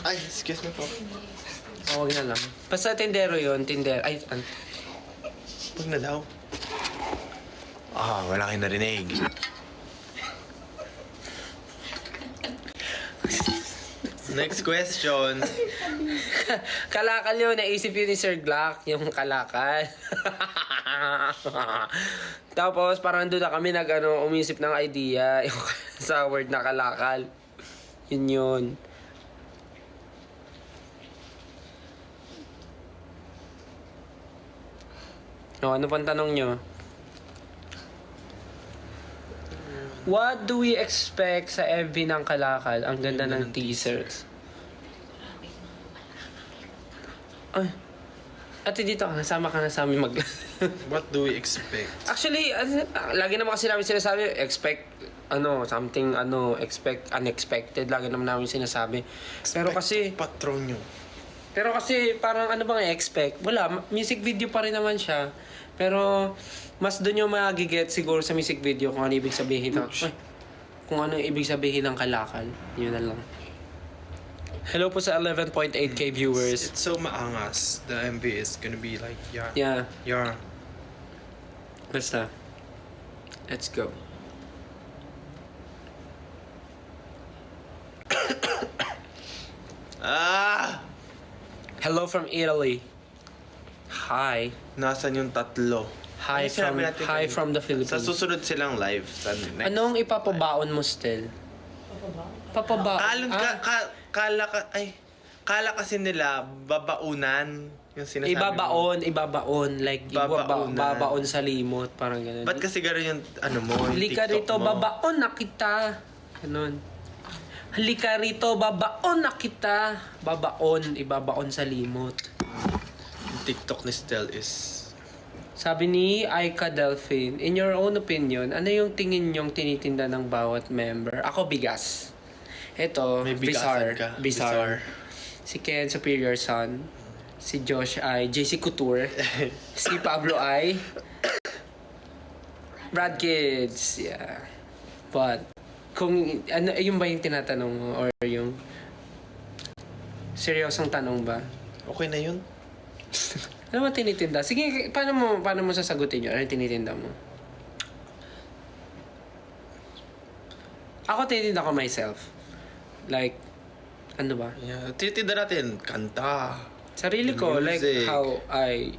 Ay, excuse me po. Huwag na lang. Basta tindero yun, tindero. Ay, Huwag na daw. Wala kayo narinig. Next question. kalakal yun. Naisip yun ni Sir Glock, yung kalakal. Tapos, parang doon na kami umisip ng idea yung sa word na kalakal. Yun yun. Ano pang tanong nyo? What do we expect sa MV ng Kalakal? Ang ganda ng teasers. Ay. Ate, dito ka. Nasama ka na sa amin mag... What do we expect? Actually, lagi naman kasi namin sinasabi, expect unexpected. Lagi naman namin sinasabi. Pero kasi... Patron nyo. Pero kasi parang ano bang i-expect? Wala, music video pa rin naman siya. Pero mas doon yung magiget siguro sa music video kung ano ibig sabihin ng... kung ano ibig sabihin ng Kalakal. Yun na lang. Hello po sa 11.8k viewers. It's so maangas. The MV is gonna be like, Yeah. Yeah. Basta. Let's go. Hello from Italy. Hi. Nasaan yung tatlo? Hi from the Philippines. Sa susunod silang live. Sa next. Anong ipapabaon mo still? Papabaon? Kala kasi nila babaunan yung sinasabi Ibabaon. Like, babaon sa limot. Parang ganun. Ba't kasi gano'n yung mo, yung Halika TikTok rito, mo? babaon na kita. Ganun. Halika rito, babaon na kita. Ibabaon sa limot. Yung TikTok ni Stel is... Sabi ni Aika Delphine, in your own opinion, ano yung tingin nyong tinitinda ng bawat member? Ako, bigas. Ito, May bigasan ka. Bizarre. Si Ken, Superior Son. Si Josh ay JC Couture. Si Pablo ay Brad Kids. Yeah. But, kung, ano, yun ba yung tinatanong mo? Or yung seryosong tanong ba? Okay na yun? Ano ba tinitinda? Sige, paano mo sasagutin yun? Ano yung tinitinda mo? Ako tinitinda ko myself. Like, ano ba? Yeah. Tinitinda natin, kanta. Sarili ko, like Music. how I